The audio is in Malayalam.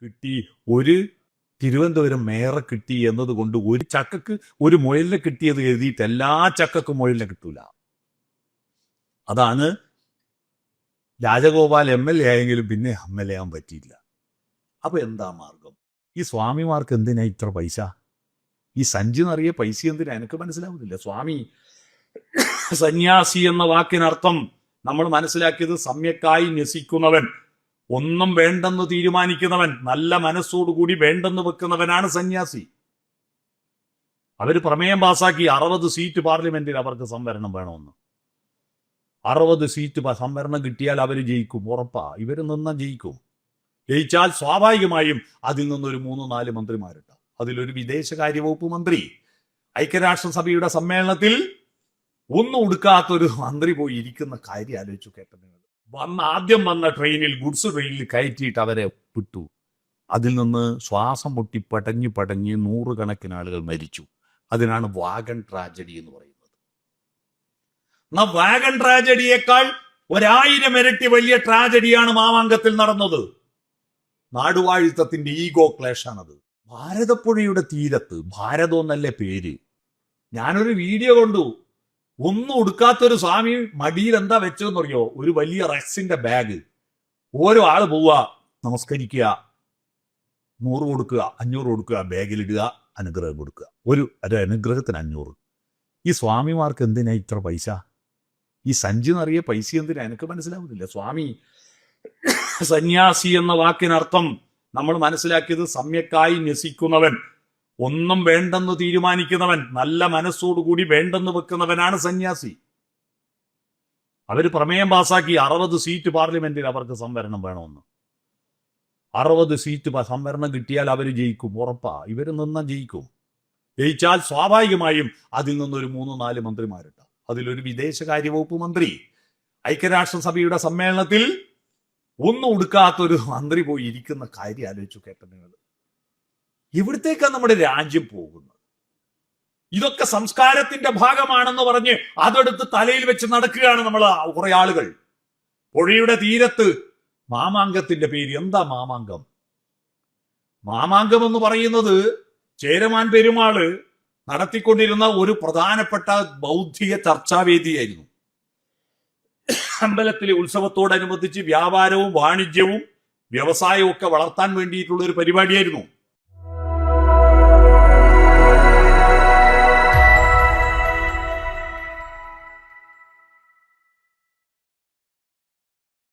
കിട്ടി, ഒരു തിരുവനന്തപുരം മേയറെ കിട്ടി എന്നതുകൊണ്ട് ഒരു ചക്കക്ക് ഒരു മുയലിനെ കിട്ടിയത് എഴുതിയിട്ട് എല്ലാ ചക്കക്കും മുയലിനെ കിട്ടൂല. അതാണ് രാജഗോപാൽ MLA ആയെങ്കിലും പിന്നെ MLA ആവാൻ പറ്റിയില്ല. അപ്പൊ എന്താ മാർഗം? ഈ സ്വാമിമാർക്ക് എന്തിനാ ഇത്ര പൈസ? ഈ സഞ്ചി നിറയെ പൈസ എന്തിനാ? എനിക്ക് മനസ്സിലാവുന്നില്ല. സ്വാമി സന്യാസി എന്ന വാക്കിനർത്ഥം നമ്മൾ മനസ്സിലാക്കിയത് സമ്യക്കായി ന്യസിക്കുന്നവൻ, ഒന്നും വേണ്ടെന്ന് തീരുമാനിക്കുന്നവൻ, നല്ല മനസ്സോടുകൂടി വേണ്ടെന്ന് വെക്കുന്നവനാണ് സന്യാസി. അവര് പ്രമേയം പാസാക്കി 60 സീറ്റ് പാർലമെന്റിൽ അവർക്ക് സംവരണം വേണമെന്ന്. 60 സീറ്റ് സംവരണം കിട്ടിയാൽ അവര് ജയിക്കും, ഉറപ്പാ. ഇവര് നിന്നാ ജയിക്കും. ജയിച്ചാൽ സ്വാഭാവികമായും അതിൽ നിന്നൊരു 3-4 മന്ത്രിമാരുണ്ട്. അതിലൊരു വിദേശകാര്യ വകുപ്പ് മന്ത്രി. ഐക്യരാഷ്ട്രസഭയുടെ സമ്മേളനത്തിൽ ഒന്നും ഉടുക്കാത്തൊരു മന്ത്രി പോയി ഇരിക്കുന്ന കാര്യം ആലോചിച്ചു. കേട്ടത് ആദ്യം വന്ന ട്രെയിനിൽ, ഗുഡ്സ് ട്രെയിനിൽ കയറ്റിയിട്ട് അവരെ വിട്ടു. അതിൽ നിന്ന് ശ്വാസം മുട്ടി പടഞ്ഞ് നൂറുകണക്കിന് ആളുകൾ മരിച്ചു. അതിനാണ് വാഗൺ ട്രാജഡി എന്ന് പറയുന്നത്. വാഗൺ ട്രാജഡിയേക്കാൾ 1000 ഇരട്ടി വലിയ ട്രാജഡിയാണ് മാമാങ്കത്തിൽ നടന്നത്. നാടുവാഴിത്തത്തിന്റെ ഈഗോ ക്ലേഷാണത്. ഭാരതപ്പുഴയുടെ തീരത്ത്, ഭാരതം എന്നല്ലേ പേര്, ഞാനൊരു വീഡിയോ കണ്ടു. ഒന്നും ഉടുക്കാത്തൊരു സ്വാമി മടിയിൽ എന്താ വെച്ചതെന്ന് അറിയോ? ഒരു വലിയ റെക്സിന്റെ ബാഗ്. ഓരോ ആള് പോവുക, നമസ്കരിക്കുക, 100 കൊടുക്കുക, 500 കൊടുക്കുക, ബാഗിലിടുക, അനുഗ്രഹം കൊടുക്കുക. ഒരു അനുഗ്രഹത്തിന് 500. ഈ സ്വാമിമാർക്ക് എന്തിനാ ഇത്ര പൈസ? ഈ സഞ്ചി നിറയെ പൈസ എന്തിനാ? എനിക്ക് മനസ്സിലാവുന്നില്ല. സ്വാമി സന്യാസി എന്ന വാക്കിനർത്ഥം നമ്മൾ മനസ്സിലാക്കിയത് സമ്യക്കായി ന്യസിക്കുന്നവൻ, ഒന്നും വേണ്ടെന്ന് തീരുമാനിക്കുന്നവൻ, നല്ല മനസ്സോടുകൂടി വേണ്ടെന്ന് വെക്കുന്നവനാണ് സന്യാസി. അവര് പ്രമേയം പാസാക്കി 60 സീറ്റ് പാർലമെന്റിൽ അവർക്ക് സംവരണം വേണമെന്ന്. 60 സീറ്റ് സംവരണം കിട്ടിയാൽ അവര് ജയിക്കും, ഉറപ്പാ. ഇവര് നിന്നാ ജയിക്കും. ജയിച്ചാൽ സ്വാഭാവികമായും അതിൽ നിന്നൊരു 3-4 മന്ത്രിമാരുണ്ട്. അതിലൊരു വിദേശകാര്യ വകുപ്പ് മന്ത്രി. ഐക്യരാഷ്ട്രസഭയുടെ സമ്മേളനത്തിൽ ഒന്നും ഉടുക്കാത്തൊരു മന്ത്രി പോയി ഇരിക്കുന്ന കാര്യം ആലോചിച്ചു. കേട്ടത് ഇവിടത്തേക്കാണ് നമ്മുടെ രാജ്യം പോകുന്നത്. ഇതൊക്കെ സംസ്കാരത്തിന്റെ ഭാഗമാണെന്ന് പറഞ്ഞ് അതെടുത്ത് തലയിൽ വെച്ച് നടക്കുകയാണ് നമ്മൾ കുറെ ആളുകൾ. പുഴയുടെ തീരത്ത് മാമാങ്കത്തിന്റെ പേര് എന്താ? മാമാങ്കം. മാമാങ്കം എന്ന് പറയുന്നത് ചേരമാൻ പെരുമാള് നടത്തിക്കൊണ്ടിരുന്ന ഒരു പ്രധാനപ്പെട്ട ബൗദ്ധിക ചർച്ചാവേദിയായിരുന്നു. അമ്പലത്തിലെ ഉത്സവത്തോടനുബന്ധിച്ച് വ്യാപാരവും വാണിജ്യവും വ്യവസായവും ഒക്കെ വളർത്താൻ വേണ്ടിയിട്ടുള്ള ഒരു പരിപാടിയായിരുന്നു.